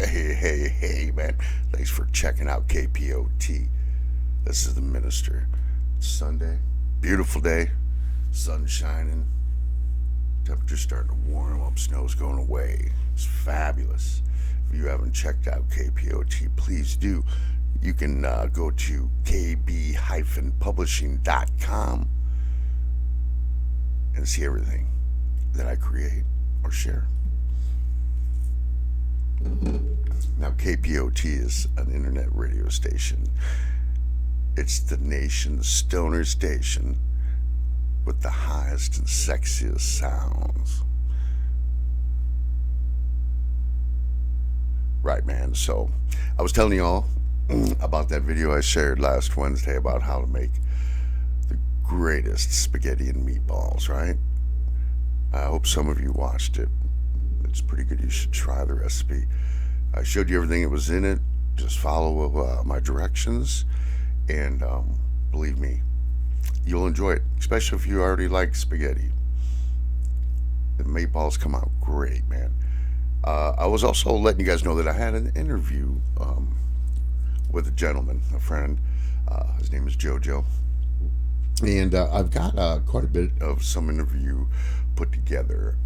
Hey, man. Thanks for checking out KPOT. This is the minister. It's Sunday. Beautiful day. Sun shining. Temperature's starting to warm up. Snow's going away. It's fabulous. If you haven't checked out KPOT, please do. You can go to kb-publishing.com and see everything that I create or share. Now, KPOT is an internet radio station. It's the nation's stoner station with the highest and sexiest sounds. Right, man. So, I was telling y'all about that video I shared last Wednesday about how to make the greatest spaghetti and meatballs, right? I hope some of you watched it. It's pretty good. You should try the recipe. I showed you everything that was in it. Just follow my directions, and believe me, you'll enjoy it, especially if you already like spaghetti. The meatballs come out great, man. I was also letting you guys know that I had an interview with a gentleman, a friend. His name is JoJo. And I've got quite a bit of some interview put together.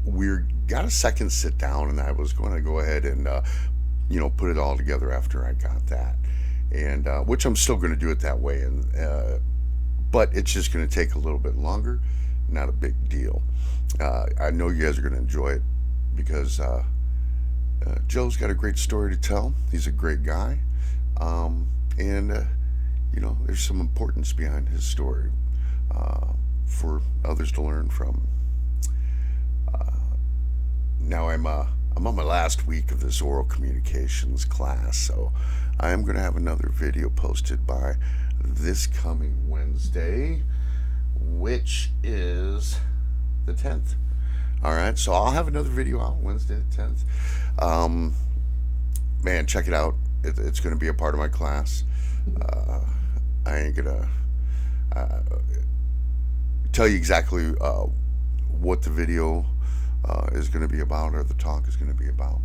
We're got a second sit down, and I was going to go ahead and put it all together after I got that, and which I'm still going to do it that way, and but it's just going to take a little bit longer. Not a big deal. I know you guys are going to enjoy it because Joe's got a great story to tell. He's a great guy, and there's some importance behind his story for others to learn from. Now I'm on my last week of this oral communications class, so I am going to have another video posted by this coming Wednesday, which is the 10th. All right, so I'll have another video out Wednesday the 10th. Man, check it out. It's going to be a part of my class. I ain't going to tell you exactly what the video is going to be about, or the talk is going to be about.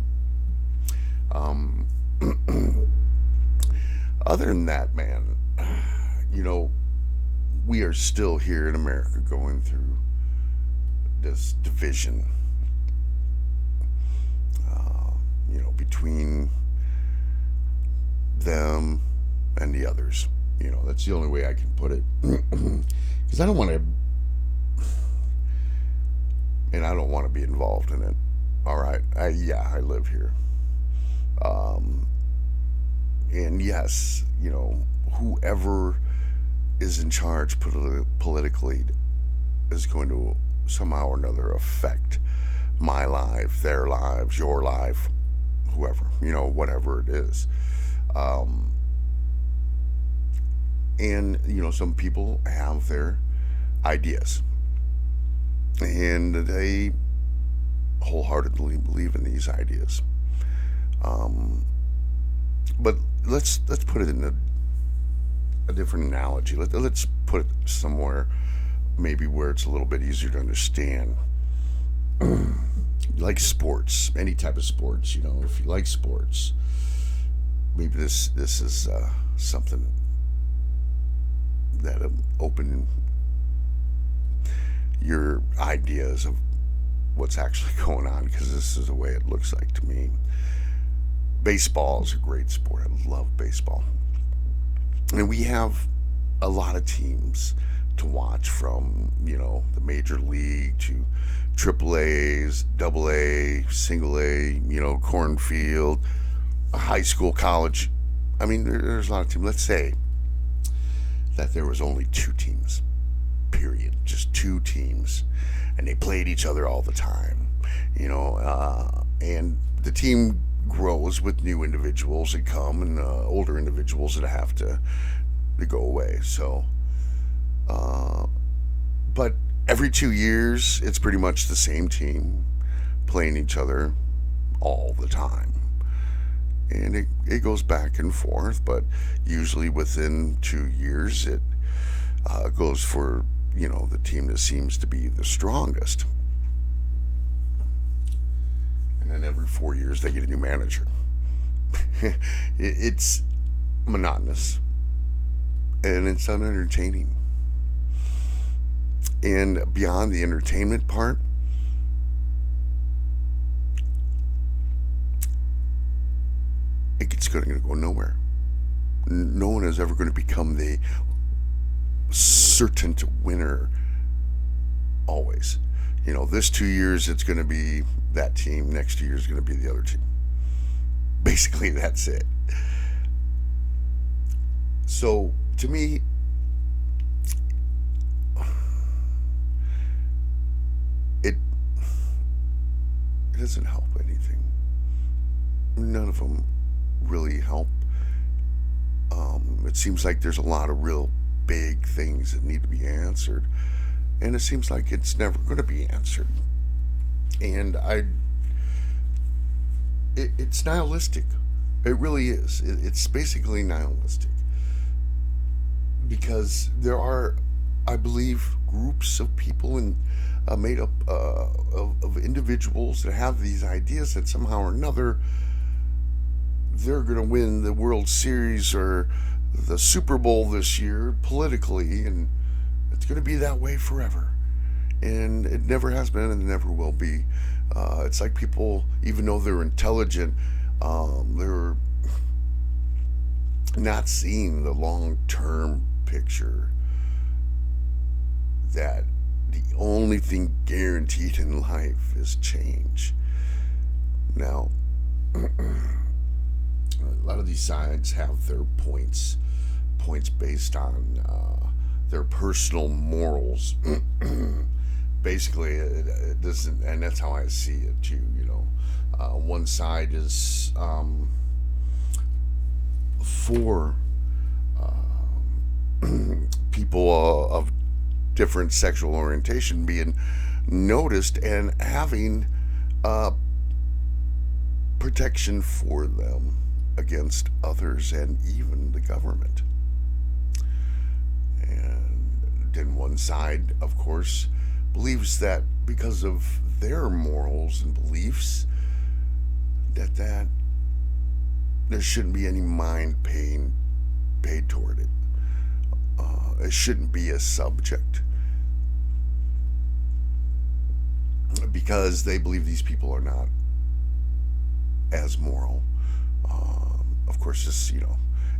Other than that, man, we are still here in America going through this division, between them and the others. That's the only way I can put it. Because I don't want to. And I don't want to be involved in it. All right. I live here. And yes, whoever is in charge politically is going to somehow or another affect my life, their lives, your life, whoever, whatever it is. And, some people have their ideas, and they wholeheartedly believe in these ideas. But let's put it in a different analogy. Let's put it somewhere maybe where it's a little bit easier to understand. Like sports, any type of sports. If you like sports, maybe this is something that'll open your ideas of what's actually going on, because this is the way it looks like to me. Baseball is a great sport. I love baseball. And we have a lot of teams to watch, from, the major league to triple A's, double A, single A, cornfield, high school, college. I mean, there's a lot of teams. Let's say that there was only two teams, period. Just two teams, and they played each other all the time, and the team grows with new individuals that come, and older individuals that have to go away. So but every 2 years it's pretty much the same team playing each other all the time, and it goes back and forth, but usually within 2 years it goes for the team that seems to be the strongest. And then every 4 years they get a new manager. It's monotonous and it's unentertaining. And beyond the entertainment part, it's going to go nowhere. No one is ever going to become the certain winner always. This 2 years it's going to be that team, next 2 years is going to be the other team. Basically, that's it. So, to me, it doesn't help anything. None of them really help. It seems like there's a lot of real big things that need to be answered, and it seems like it's never going to be answered. And it's nihilistic. It really is. It's basically nihilistic, because there are, I believe, groups of people and made up of individuals that have these ideas that somehow or another they're going to win the World Series or the Super Bowl this year politically, and it's going to be that way forever. And it never has been and never will be. It's like people, even though they're intelligent, they're not seeing the long-term picture, that the only thing guaranteed in life is change. Now, a lot of these sides have their points based on their personal morals. Basically, it doesn't, and that's how I see it too. One side is for people of different sexual orientation being noticed and having protection for them against others and even the government. And then one side, of course, believes that because of their morals and beliefs, that there shouldn't be any mind pain paid toward it. It shouldn't be a subject, because they believe these people are not as moral. Of course, this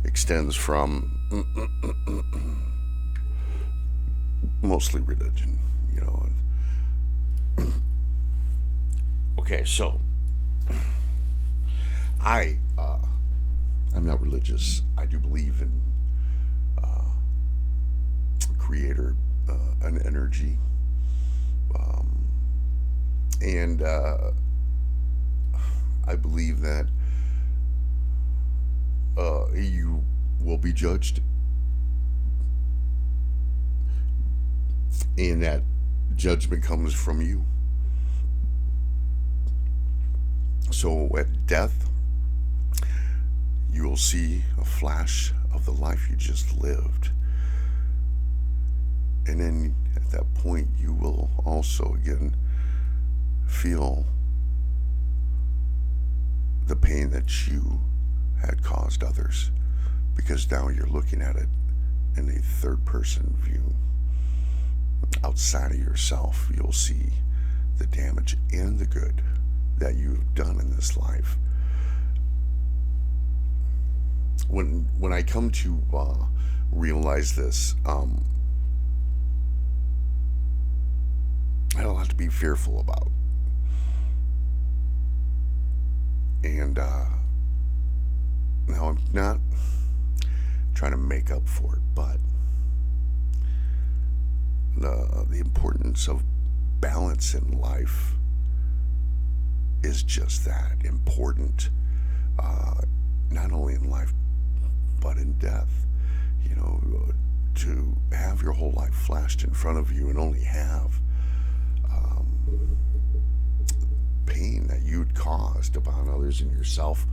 extends from mostly religion. Okay, so I'm not religious. I do believe in creator, an energy, and I believe that you will be judged, and that judgment comes from you. So at death, you will see a flash of the life you just lived. And then at that point, you will also again feel the pain that you had caused others, because now you're looking at it in a third person view. Outside of yourself, you'll see the damage and the good that you've done in this life. When I come to realize this, I had a lot to be fearful about. And now I'm not trying to make up for it, but the importance of balance in life is just that important, not only in life but in death. To have your whole life flashed in front of you and only have pain that you'd caused upon others and yourself,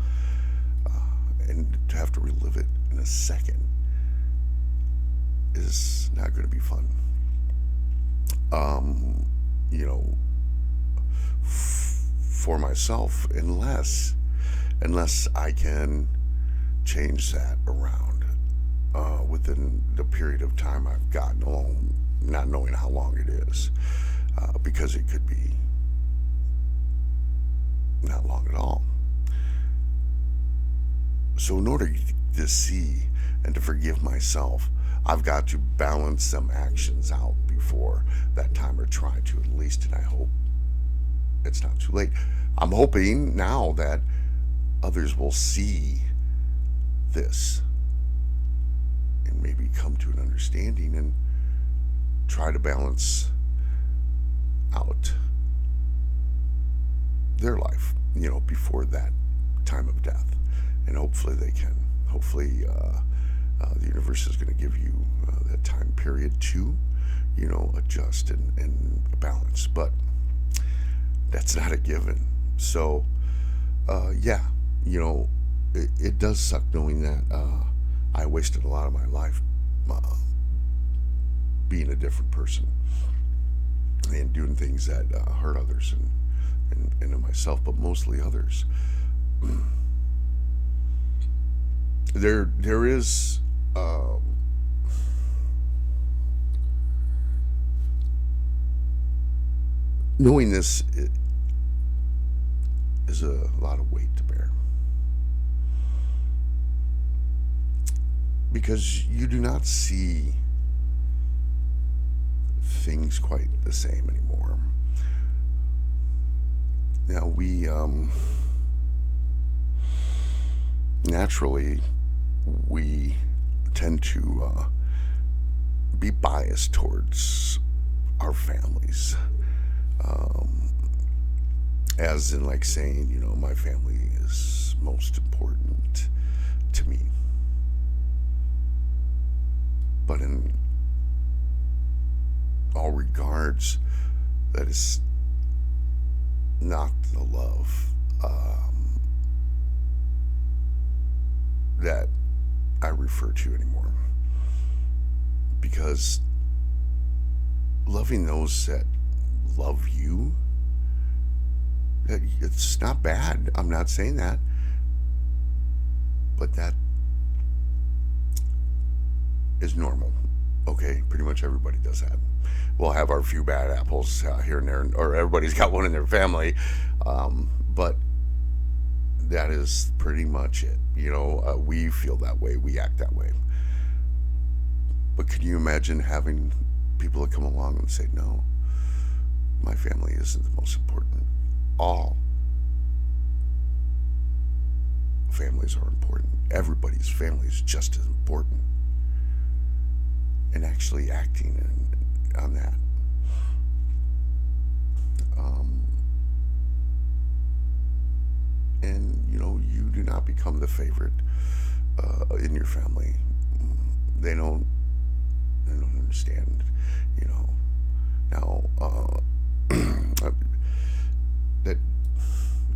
and to have to relive it in a second is not going to be fun. for myself unless I can change that around within the period of time I've gotten along, not knowing how long it is, because it could be not long at all. So in order to see and to forgive myself, I've got to balance some actions out before that time, or try to at least, and I hope it's not too late. I'm hoping now that others will see this and maybe come to an understanding and try to balance out their life, before that time of death. And hopefully they can. Hopefully the universe is going to give you that time period to, adjust and balance. But that's not a given. So, yeah, it does suck knowing that I wasted a lot of my life being a different person and doing things that hurt others and myself, but mostly others. There is knowing this is a lot of weight to bear, because you do not see things quite the same anymore. Now we naturally we tend to be biased towards our families, as in like saying, my family is most important to me. But in all regards, that is not the love that I refer to anymore. Because loving those that love you, it's not bad. I'm not saying that. But that is normal. Okay, pretty much everybody does that. We'll have our few bad apples here and there, or everybody's got one in their family. But that is pretty much it. We feel that way, we act that way. But can you imagine having people that come along and say, no, my family isn't the most important? All families are important. Everybody's family is just as important. And actually acting on that. And you do not become the favorite in your family. They don't understand. Now that,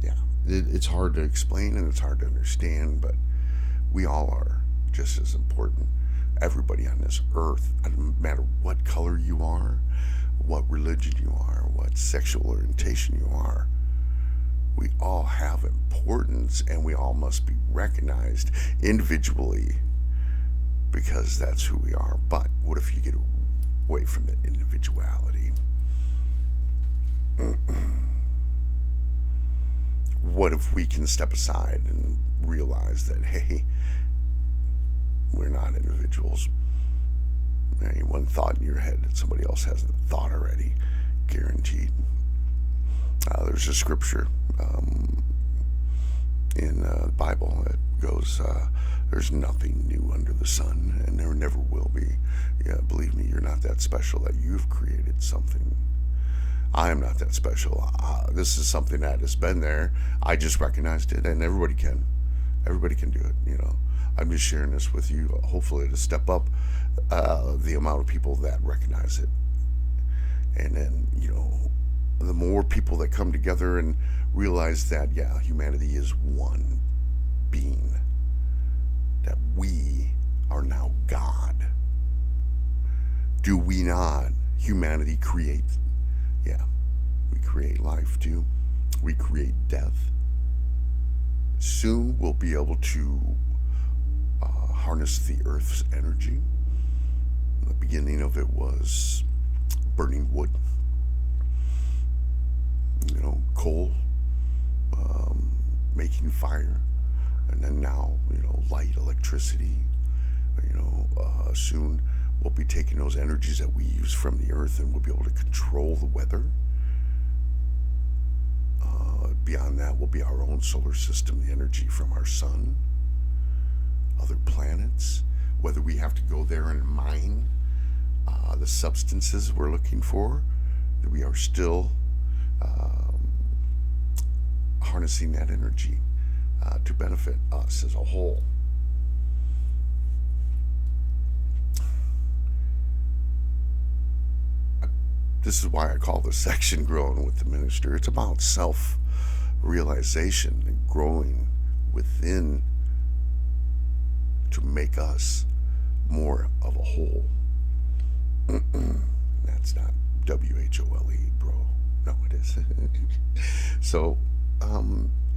yeah, it's hard to explain and it's hard to understand, but we all are just as important. Everybody on this earth, no matter what color you are, what religion you are, what sexual orientation you are, we all have importance, and we all must be recognized individually, because that's who we are. But what if you get away from that individuality? What if we can step aside and realize that, hey, we're not individuals. One thought in your head that somebody else hasn't thought already, guaranteed. There's a scripture in the Bible that goes, there's nothing new under the sun, and there never will be. Yeah, believe me, you're not that special that you've created something. I am not that special. This is something that has been there. I just recognized it, and everybody can. Everybody can do it, I'm just sharing this with you, hopefully to step up the amount of people that recognize it. And then, the more people that come together and realize that, yeah, humanity is one being, that we are now God. Do we not, humanity, create? Yeah, we create life too. we create death. Soon we'll be able to harness the earth's energy. The beginning of it was burning wood, coal, making fire, and then now, light, electricity. Soon we'll be taking those energies that we use from the earth and we'll be able to control the weather. Beyond that will be our own solar system, the energy from our sun, other planets, whether we have to go there and mine the substances we're looking for, that we are still harnessing that energy to benefit us as a whole. This is why I call this section Growing with the Minister. It's about self-realization and growing within to make us more of a whole. That's not WHOLE, bro. No, it isn't. So,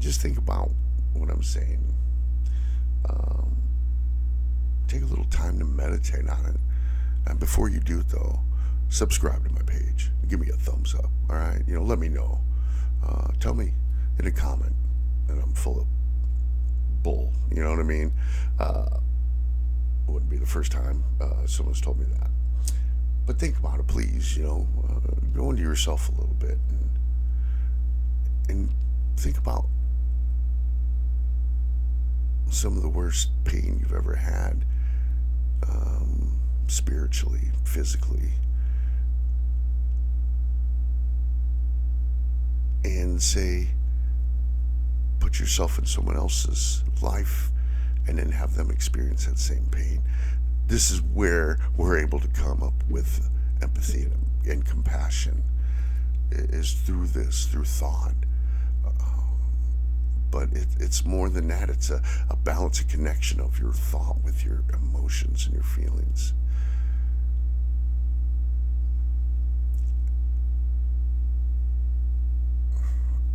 just think about what I'm saying. Take a little time to meditate on it. And before you do it, though, subscribe to my page. Give me a thumbs up, all right? Let me know. Tell me in a comment that I'm full of bull. You know what I mean? It wouldn't be the first time someone's told me that. But think about it, please. Go into yourself a little bit and think about some of the worst pain you've ever had, spiritually, physically, and say, put yourself in someone else's life and then have them experience that same pain. This is where we're able to come up with empathy and compassion, is through this, through thought. But it's more than that. It's a balance, a connection of your thought with your emotions and your feelings.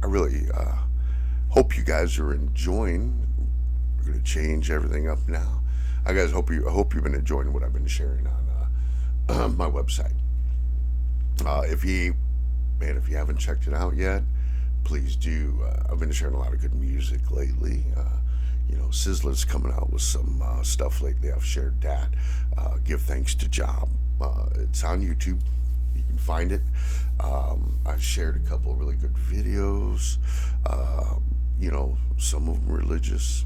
I really hope you guys are enjoying. We're going to change everything up now. I hope you've been enjoying what I've been sharing on my website. If you haven't checked it out yet, please do. I've been sharing a lot of good music lately. Sizzler's coming out with some stuff lately. I've shared that. Give Thanks to Job. It's on YouTube. You can find it. I've shared a couple of really good videos. Some of them religious.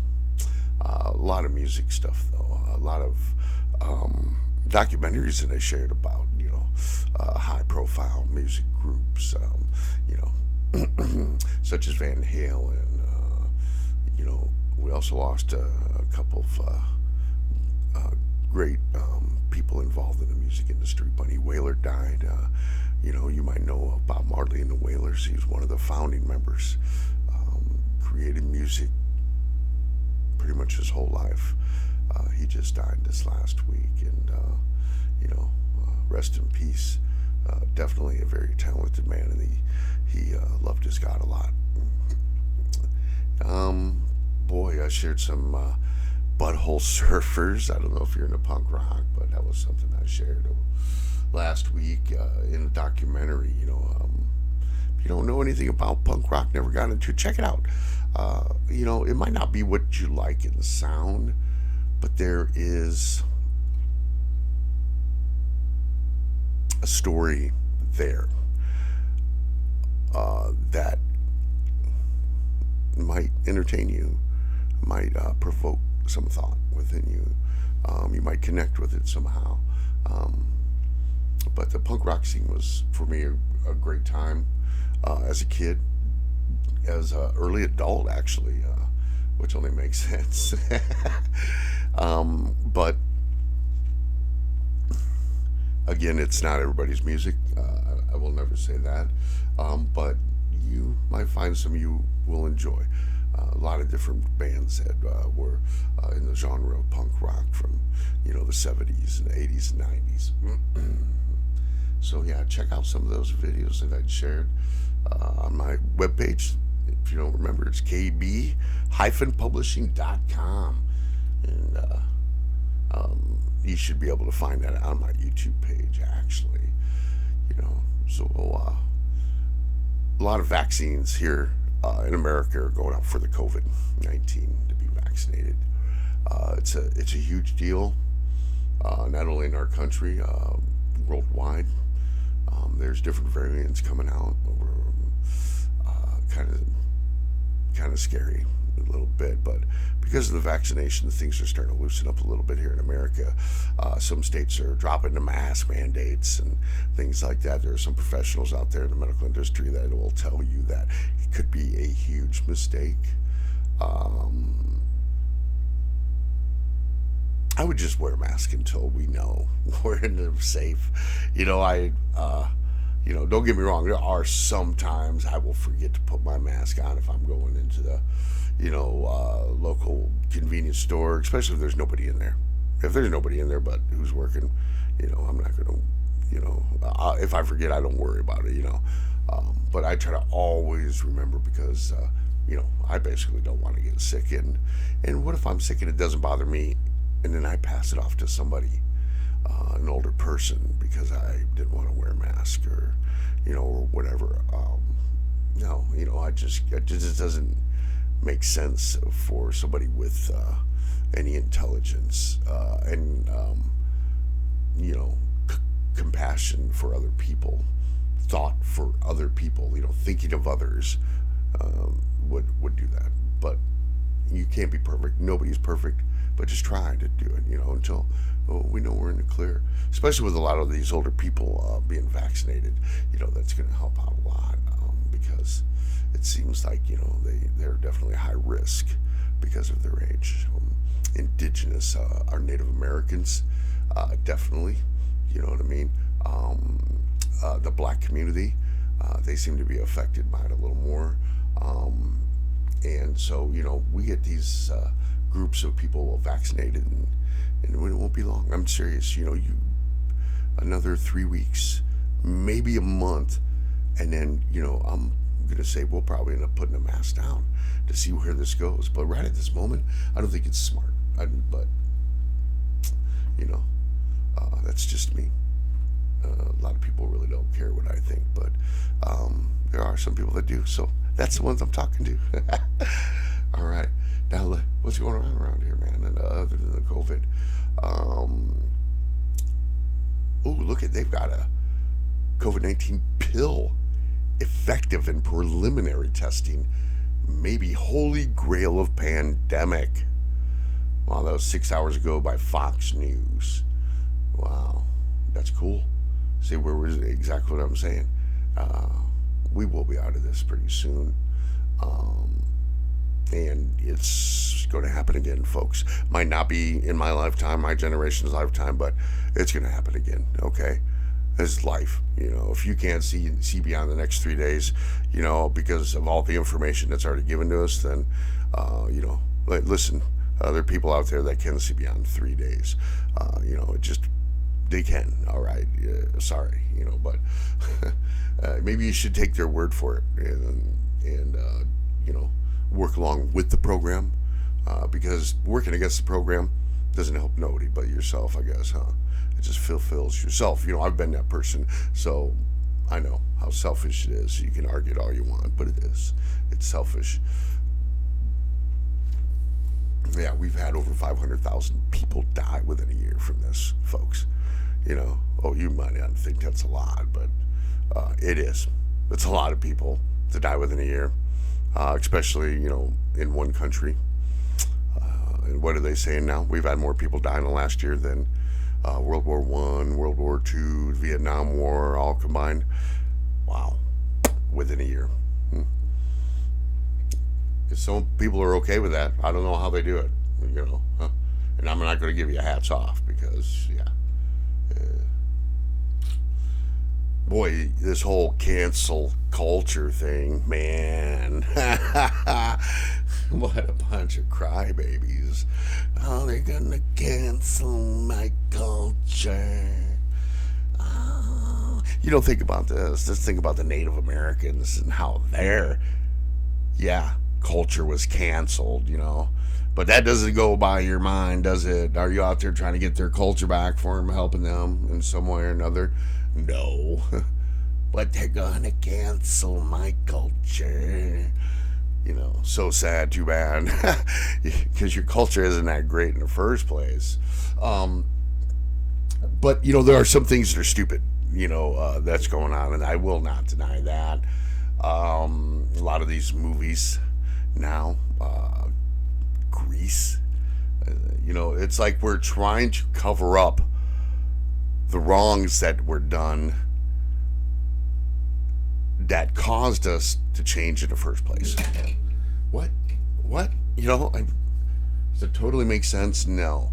A lot of music stuff, though. A lot of documentaries that I shared about, high-profile music groups, such as Van Halen. We also lost a couple of great people involved in the music industry. Bunny Wailer died. You might know Bob Marley and the Wailers. He was one of the founding members. Created music pretty much his whole life. He just died this last week, and rest in peace. Definitely a very talented man, and he loved his God a lot. I shared some Butthole Surfers. I don't know if you're into punk rock, but that was something I shared last week in a documentary. If you don't know anything about punk rock, never got into it, check it out. It might not be what you like in the sound, but there is a story there that might entertain you, might provoke some thought within you. You might connect with it somehow. But the punk rock scene was, for me, a great time as a kid, as an early adult, actually, which only makes sense. But again, it's not everybody's music. I will never say that. But you might find some you will enjoy. A lot of different bands that were in the genre of punk rock from, the 70s and 80s and 90s. So yeah, check out some of those videos that I'd shared on my webpage. If you don't remember, it's kb-publishing.com. And you should be able to find that on my YouTube page, actually. So a lot of vaccines here in America are going out for the COVID-19 to be vaccinated. It's a huge deal, not only in our country, worldwide. There's different variants coming out. Kind of scary a little bit, but because of the vaccination, things are starting to loosen up a little bit here in America. Some states are dropping the mask mandates and things like that. There are some professionals out there in the medical industry that will tell you that it could be a huge mistake. I would just wear a mask until we know we're safe. Don't get me wrong. There are some times I will forget to put my mask on if I'm going into the, local convenience store, especially if there's nobody in there. If there's nobody in there but who's working, I'm not going to, if I forget, I don't worry about it, But I try to always remember because, I basically don't want to get sick. And what if I'm sick and it doesn't bother me and then I pass it off to somebody? An older person because I didn't want to wear a mask or whatever. It just doesn't make sense for somebody with any intelligence and compassion for other people, thought for other people, thinking of others, would do that. But you can't be perfect. Nobody's perfect, but just try to do it, until we know we're in the clear. Especially with a lot of these older people being vaccinated, that's going to help out a lot because it seems like, they're definitely high risk because of their age. Indigenous, our Native Americans, definitely, you know what I mean? The black community, they seem to be affected by it a little more. And so, we get these groups of people vaccinated and it won't be long. I'm serious. Another 3 weeks, maybe a month, and then I'm gonna say we'll probably end up putting a mask down to see where this goes. But right at this moment, I don't think it's smart. But that's just me. A lot of people really don't care what I think, but there are some people that do. So that's the ones I'm talking to. All right. Now, what's going on around here, man? And other than the COVID, they've got a COVID-19 pill, effective in preliminary testing, maybe holy grail of pandemic. Wow, that was 6 hours ago by Fox News. Wow, that's cool. See, where was exactly what I'm saying? We will be out of this pretty soon. And it's going to happen again, folks. Might not be in my lifetime, my generation's lifetime, but it's going to happen again, okay? This is life, If you can't see beyond the next 3 days, because of all the information that's already given to us, then, listen, there are people out there that can see beyond 3 days. They can, all right? Sorry, but maybe you should take their word for it and work along with the program, because working against the program doesn't help nobody but yourself, I guess, huh? It just fulfills yourself. I've been that person, so I know how selfish it is. You can argue it all you want, but it is. It's selfish. Yeah, we've had over 500,000 people die within a year from this, folks. You might not think that's a lot, but it is. It's a lot of people to die within a year. Especially, in one country. And what are they saying now? We've had more people die in the last year than World War I, World War II, Vietnam War, all combined. Wow. Within a year. Some people are okay with that. I don't know how they do it, And I'm not going to give you hats off because, yeah. Boy, this whole cancel culture thing, man. What a bunch of crybabies. Oh, they're gonna cancel my culture. Oh. Think about this. Just think about the Native Americans and how they're yeah, culture was canceled, But that doesn't go by your mind, does it? Are you out there trying to get their culture back for them, helping them in some way or another? No. But they're gonna cancel my culture. So sad, too bad. Because your culture isn't that great in the first place. Um, but, there are some things that are stupid, that's going on, and I will not deny that. A lot of these movies now, Grease, it's like we're trying to cover up the wrongs that were done that caused us to change in the first place. What? What? Does it totally make sense? No.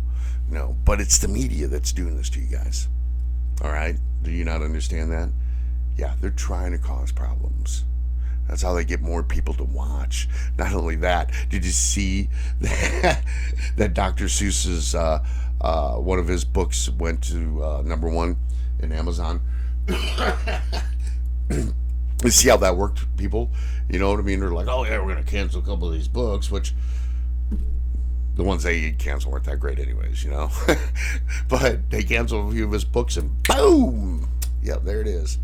No. But it's the media that's doing this to you guys. All right? Do you not understand that? Yeah, they're trying to cause problems. That's how they get more people to watch. Not only that, did you see that Dr. Seuss's one of his books went to #1 in Amazon? You see how that worked, people? You know what I mean? They're like, oh yeah, we're gonna cancel a couple of these books, which the ones they canceled weren't that great, anyways. But they canceled a few of his books, and boom, yeah, there it is.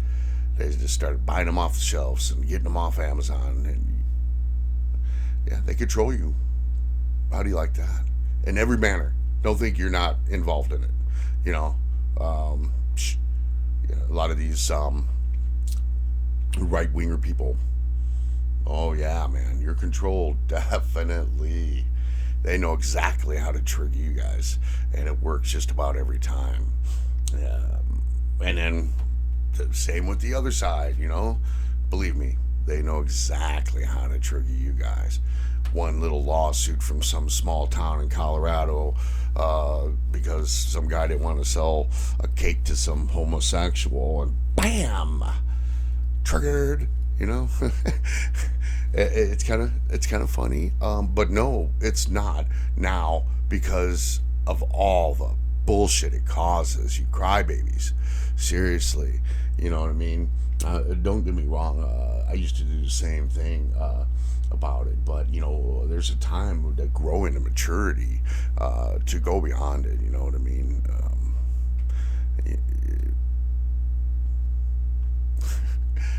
They just started buying them off the shelves and getting them off Amazon, and yeah, they control you. How do you like that? In every manner. Don't think you're not involved in it. Um, a lot of these right winger people. Oh yeah, man, you're controlled, definitely. They know exactly how to trigger you guys, and it works just about every time. And then same with the other side, Believe me, they know exactly how to trigger you guys. One little lawsuit from some small town in Colorado because some guy didn't want to sell a cake to some homosexual, and bam, triggered. It's kind of funny, but no, it's not now because of all the bullshit it causes. You crybabies, seriously. You know what I mean? Don't get me wrong. I used to do the same thing about it, but there's a time to grow into maturity, to go beyond it. You know what I mean?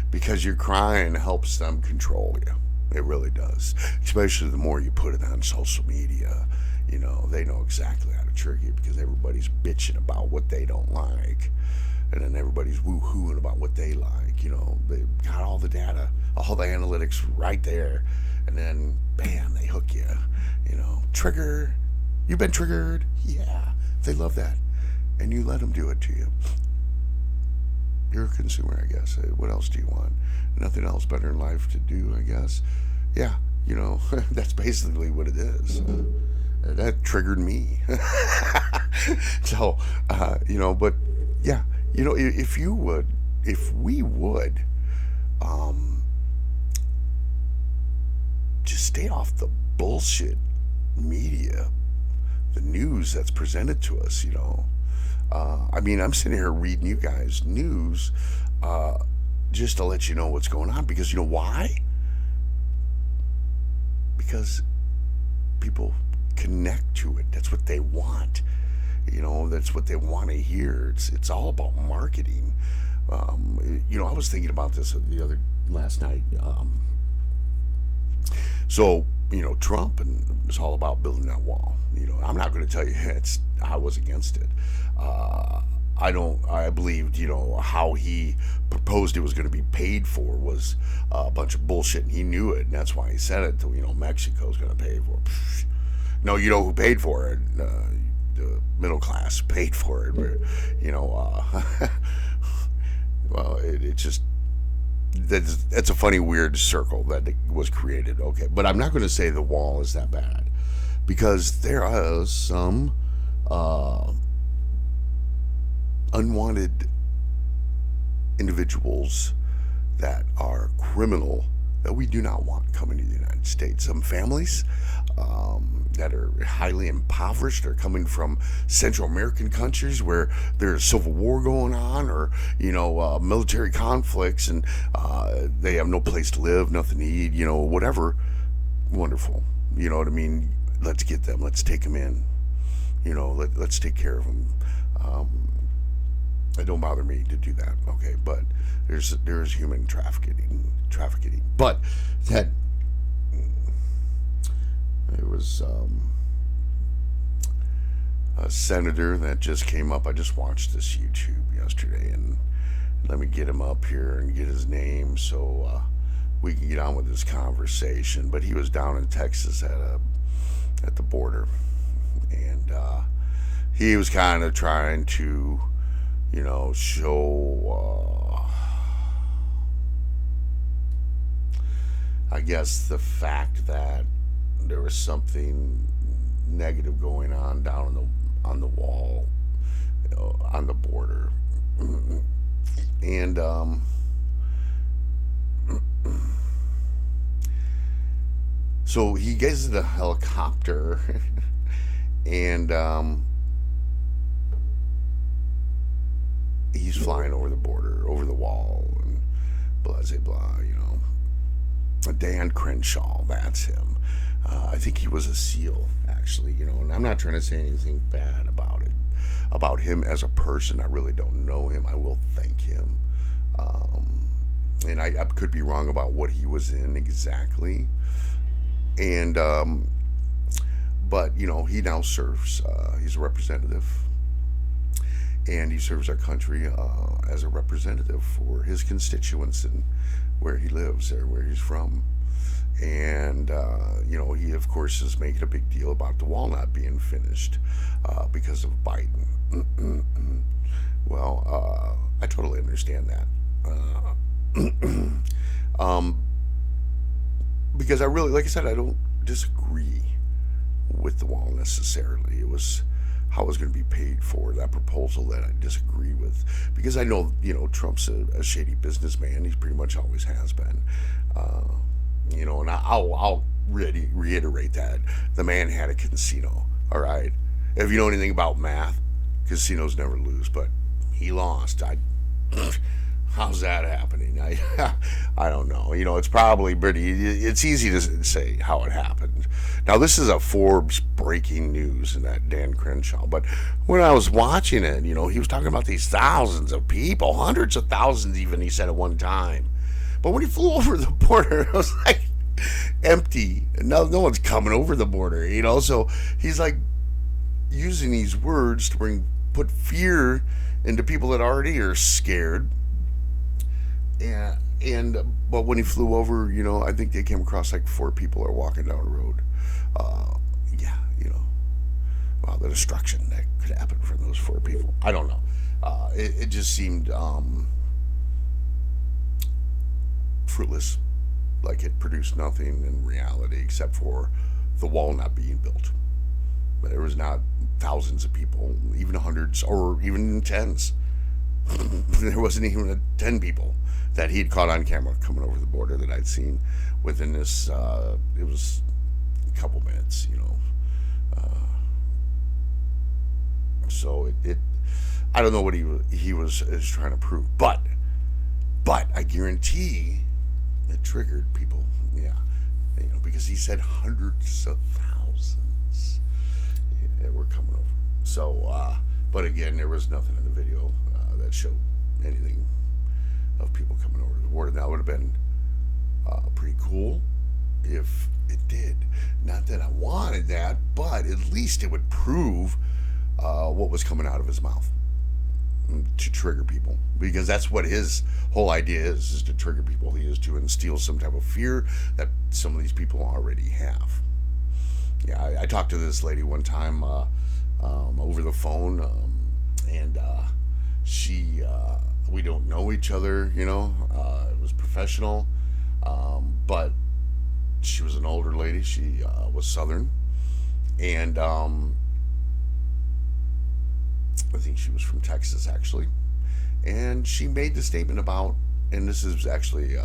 Because your crying helps them control you. It really does. Especially the more you put it on social media. They know exactly how to trigger you because everybody's bitching about what they don't like. And then everybody's woo-hooing about what they like. They've got all the data, all the analytics right there. And then, bam, they hook you. Trigger. You've been triggered. Yeah, they love that. And you let them do it to you. You're a consumer, I guess. What else do you want? Nothing else better in life to do, I guess. Yeah, that's basically what it is. That triggered me. So, but yeah, if we would, just stay off the bullshit media, the news that's presented to us, I'm sitting here reading you guys news just to let you know what's going on, because you know why? Because people connect to it. That's what they want. That's what they want to hear. It's all about marketing. I was thinking about this last night. So Trump, and it's all about building that wall. I'm not going to tell you I was against it. I believed, how he proposed it was going to be paid for was a bunch of bullshit, and he knew it, and that's why he said it. Mexico's going to pay for it. No, who paid for it? The middle class paid for it. Well, it just, that's a funny, weird circle that was created. Okay, but I'm not going to say the wall is that bad, because there are some unwanted individuals that are criminal that we do not want coming to the United States. Some families that are highly impoverished are coming from Central American countries where there's civil war going on, or military conflicts, and they have no place to live, nothing to eat, whatever. Wonderful. You know what I mean? Let's get them. Let's take them in. Let's take care of them. It don't bother me to do that, okay? But there's human trafficking. But that there was a senator that just came up. I just watched this YouTube yesterday, and let me get him up here and get his name so we can get on with this conversation. But he was down in Texas at the border, and he was kind of trying to, show, I guess, the fact that there was something negative going on down on the wall, on the border, and so he gets the helicopter, and he's flying over the border, over the wall, and blah, blah, blah, Dan Crenshaw, that's him. I think he was a SEAL, actually, and I'm not trying to say anything bad about him as a person. I really don't know him. I will thank him. And I could be wrong about what he was in exactly. And, but, he now serves, he's a representative. And he serves our country as a representative for his constituents and where he lives or where he's from. And, he, of course, is making a big deal about the wall not being finished because of Biden. Well, I totally understand that. Because I really, like I said, I don't disagree with the wall necessarily. It was how it was going to be paid for, that proposal, that I disagree with. Because I know, Trump's a shady businessman. He pretty much always has been. And I'll reiterate that. The man had a casino, all right? If you know anything about math, casinos never lose, but he lost. How's that happening? I don't know. It's probably it's easy to say how it happened. Now, this is a Forbes breaking news in that Dan Crenshaw, but when I was watching it, he was talking about these thousands of people, hundreds of thousands even, he said at one time. But when he flew over the border, it was like empty. No one's coming over the border, So he's like using these words to put fear into people that already are scared. But when he flew over, I think they came across like 4 people are walking down the road. Wow, the destruction that could happen from those 4 people. I don't know. It just seemed fruitless, like it produced nothing in reality except for the wall not being built. But there was not thousands of people, even hundreds or even tens. There wasn't even 10 people that he'd caught on camera coming over the border that I'd seen within this. It was a couple minutes, So it I don't know what he was trying to prove, but I guarantee it triggered people. Yeah, because he said hundreds of thousands were coming over. So, but again, there was nothing in the video that showed anything of people coming over the border. That would have been pretty cool if it did. Not that I wanted that, but at least it would prove what was coming out of his mouth to trigger people, because that's what his whole idea is to trigger people. He is to instill some type of fear that some of these people already have. Yeah, I talked to this lady one time over the phone, and she we don't know each other, it was professional, but she was an older lady. She was Southern, and I think she was from Texas, actually. And she made the statement about, and this is actually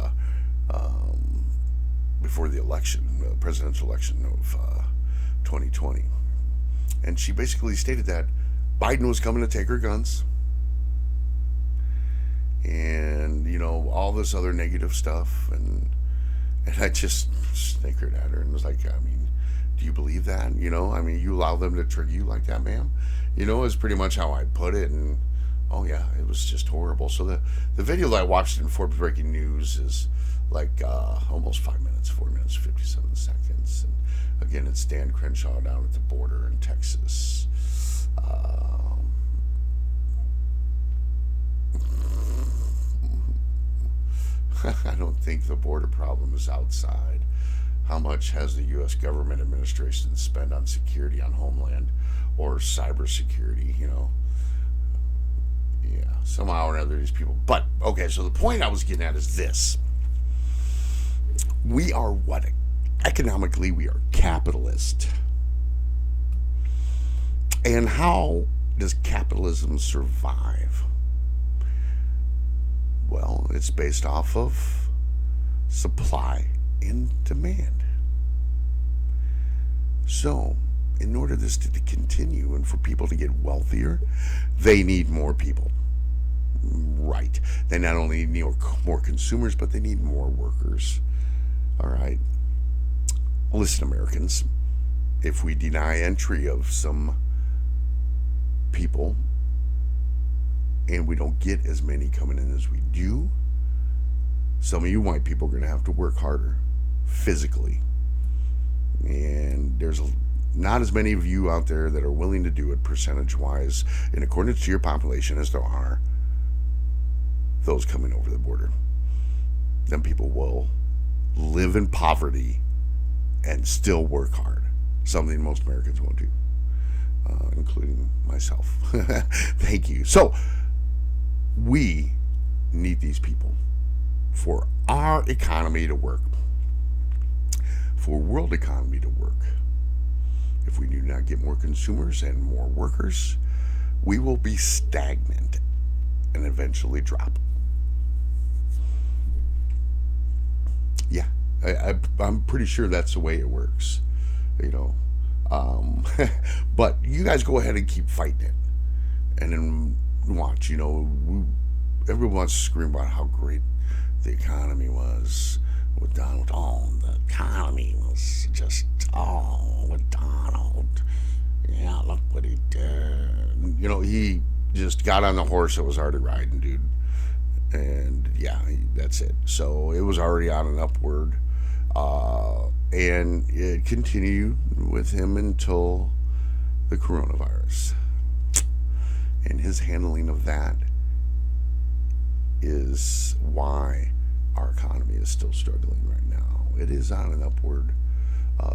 before the election, the presidential election of 2020. And she basically stated that Biden was coming to take her guns and, all this other negative stuff. And I just snickered at her and was like, I mean, do you believe that? You allow them to trigger you like that, ma'am? Is pretty much how I put it. And oh yeah, it was just horrible. So the video that I watched in Forbes Breaking News is like almost 5 minutes, 4 minutes, 57 seconds. And again, it's Dan Crenshaw down at the border in Texas. I don't think the border problem is outside. How much has the U.S. government administration spent on security on Homeland or cybersecurity? Yeah, somehow or another, these people. But okay, so the point I was getting at is this: we are what? Economically, we are capitalist. And how does capitalism survive? Well, it's based off of supply and demand. So, in order this to continue and for people to get wealthier, they need more people. Right. They not only need more consumers, but they need more workers. All right. Listen, Americans, if we deny entry of some people and we don't get as many coming in as we do, some of you white people are going to have to work harder physically. And there's not as many of you out there that are willing to do it percentage-wise in accordance to your population as there are those coming over the border. Then people will live in poverty and still work hard, something most Americans won't do, including myself. Thank you. So, we need these people for our economy to work, for world economy to work. If we do not get more consumers and more workers, we will be stagnant and eventually drop. Yeah, I'm pretty sure that's the way it works, but you guys go ahead and keep fighting it, and then watch. Everyone wants to scream about how great the economy was with Donald. Oh, the economy was just, with Donald. Yeah, look what he did. He just got on the horse that was already riding, dude. And yeah, that's it. So it was already on an upward. And it continued with him until the coronavirus. And his handling of that is why our economy is still struggling right now. It is on an upward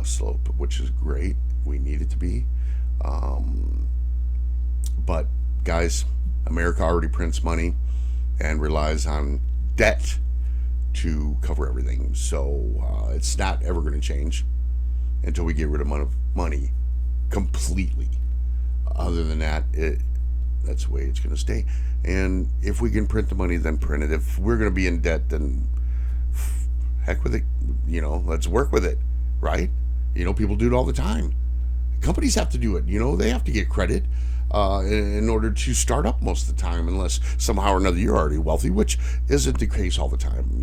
slope, which is great. We need it to be. But guys, America already prints money and relies on debt to cover everything. So it's not ever going to change until we get rid of money completely. Other than that, that's the way it's going to stay. And if we can print the money, then print it. If we're going to be in debt, then heck with it. Let's work with it, right? People do it all the time. Companies have to do it. They have to get credit in order to start up most of the time, unless somehow or another you're already wealthy, which isn't the case all the time.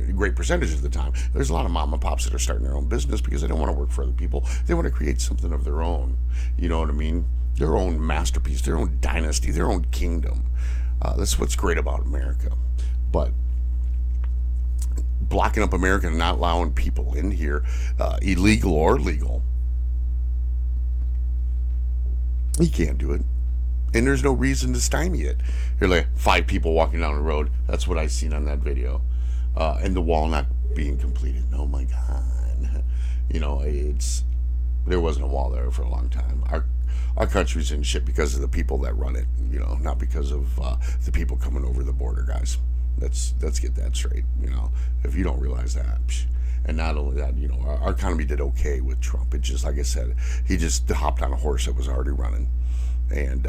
A great percentage of the time. There's a lot of mom and pops that are starting their own business because they don't want to work for other people. They want to create something of their own. You know what I mean? Their own masterpiece, their own dynasty, their own kingdom. That's what's great about America. But blocking up America and not allowing people in here, illegal or legal, he can't do it. And there's no reason to stymie it. You're like 5 people walking down the road. That's what I seen on that video. And the wall not being completed. Oh my God. There wasn't a wall there for a long time. Our country's in shit because of the people that run it, not because of the people coming over the border, guys. Let's get that straight, if you don't realize that. And not only that, our economy did okay with Trump. It just, like I said, he just hopped on a horse that was already running. And,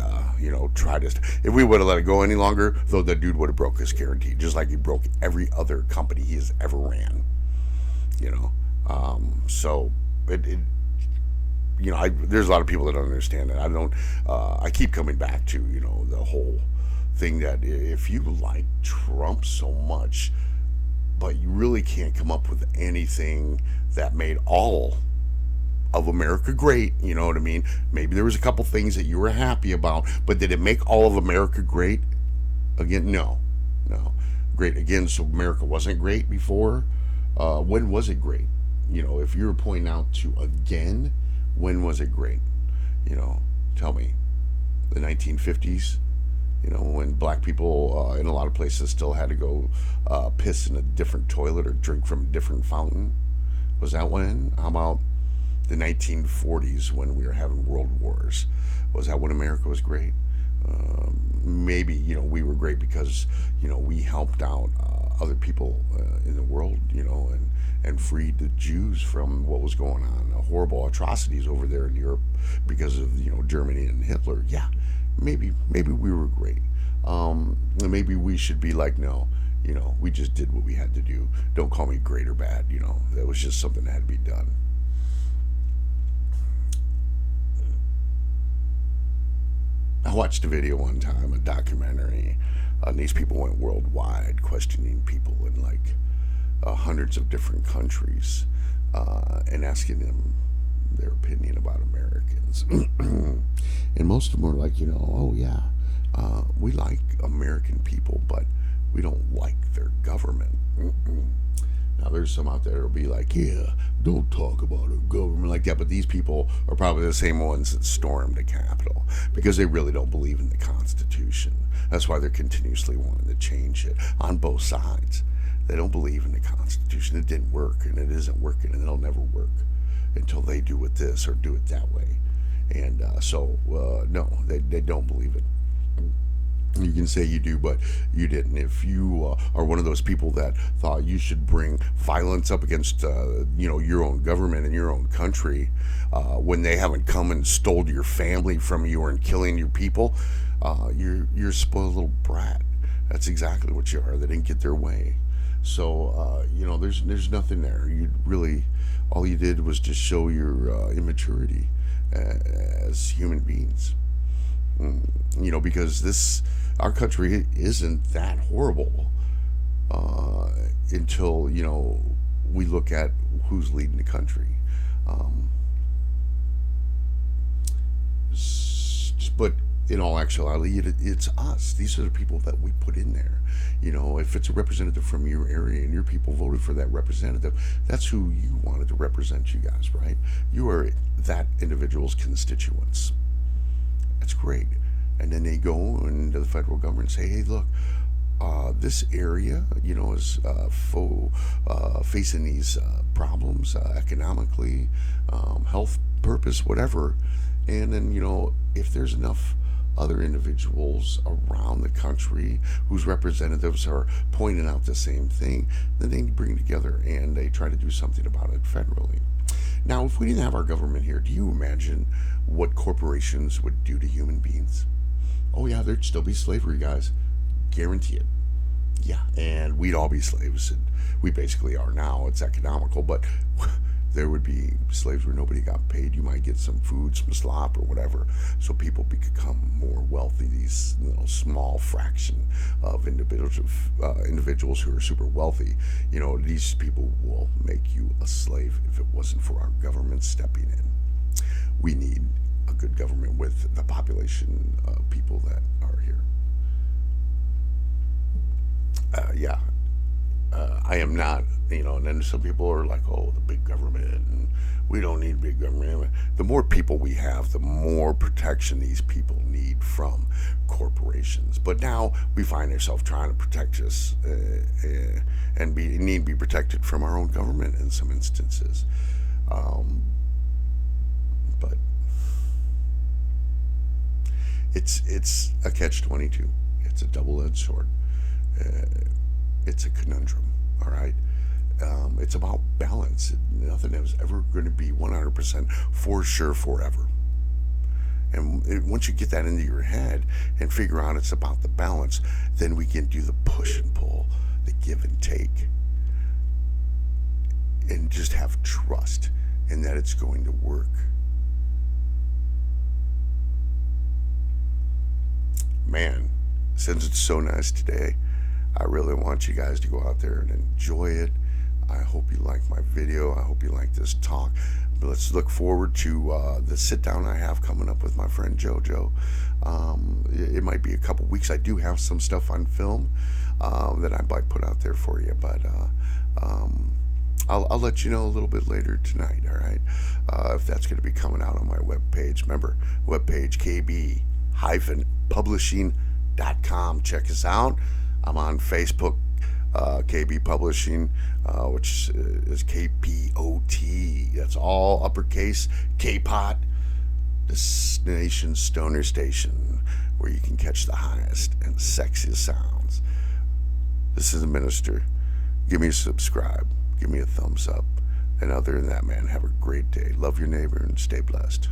tried to, if we would have let it go any longer, though, the dude would have broke his guarantee, just like he broke every other company he has ever ran, So it there's a lot of people that don't understand it. I don't. I keep coming back to the whole thing that if you like Trump so much, but you really can't come up with anything that made all of America great. You know what I mean? Maybe there was a couple things that you were happy about, but did it make all of America great? Again, no, no. Great again. So America wasn't great before. When was it great? If you were pointing out to again, when was it great? Tell me. The 1950s. When black people in a lot of places still had to go piss in a different toilet or drink from a different fountain. Was that when? How about the 1940s when we were having world wars? Was that when America was great? Maybe we were great because we helped out other people in the world, and freed the Jews from what was going on, horrible atrocities over there in Europe because of Germany and Hitler. Yeah, maybe we were great. Maybe we should be like, no, we just did what we had to do. Don't call me great or bad. That was just something that had to be done. I watched a video one time, a documentary, and these people went worldwide questioning people in like hundreds of different countries and asking them their opinion about Americans. And most of them were like, oh yeah, we like American people, but we don't like their government. Now, there's some out there that'll be like, yeah, don't talk about a government like that. But these people are probably the same ones that stormed the Capitol because they really don't believe in the Constitution. That's why they're continuously wanting to change it on both sides. They don't believe in the Constitution. It didn't work, and it isn't working, and it'll never work until they do it this or do it that way. And no, they don't believe it. You can say you do, but you didn't. If you are one of those people that thought you should bring violence up against, your own government and your own country, when they haven't come and stole your family from you and killing your people, you're a spoiled little brat. That's exactly what you are. They didn't get their way. So there's nothing there. You really, all you did was just show your immaturity as human beings. Because our country isn't that horrible until we look at who's leading the country. But in all actuality, it's us. These are the people that we put in there. If it's a representative from your area and your people voted for that representative, that's who you wanted to represent you guys, right? You are that individual's constituents. That's great. And then they go into the federal government and say, hey, look, this area, is facing these problems economically, health purpose, whatever. And then, if there's enough other individuals around the country whose representatives are pointing out the same thing, then they bring together and they try to do something about it federally. Now, if we didn't have our government here, do you imagine what corporations would do to human beings? Oh yeah, there'd still be slavery, guys. Guarantee it. Yeah, and we'd all be slaves, and we basically are now. It's economical, but there would be slaves where nobody got paid. You might get some food, some slop, or whatever, so people become more wealthy. These small fraction of individuals who are super wealthy, these people will make you a slave if it wasn't for our government stepping in. We need a good government with the population of people that are here. I am not, and then some people are like, oh, the big government, and we don't need big government. The more people we have, the more protection these people need from corporations. But now we find ourselves trying to protect us and need to be protected from our own government in some instances. But it's a catch-22. It's a double-edged sword. It's a conundrum. All right. It's about balance. Nothing is ever going to be 100% for sure forever. And once you get that into your head and figure out it's about the balance, then we can do the push and pull, the give and take. and just have trust in that it's going to work. Man, since it's so nice today, I really want you guys to go out there and enjoy it. I hope you like my video. I hope you like this talk. But let's look forward to the sit down I have coming up with my friend JoJo. It might be a couple weeks. I do have some stuff on film that I might put out there for you, but I'll let you know a little bit later tonight, all right? If that's going to be coming out on my webpage. Remember, webpage kb-publishing.com. Check us out. I'm on Facebook, KB Publishing, which is KPOT. That's all uppercase. KPOT, Destination Stoner Station, where you can catch the highest and the sexiest sounds. This is the Minister. Give me a subscribe. Give me a thumbs up. And other than that, man, have a great day. Love your neighbor and stay blessed.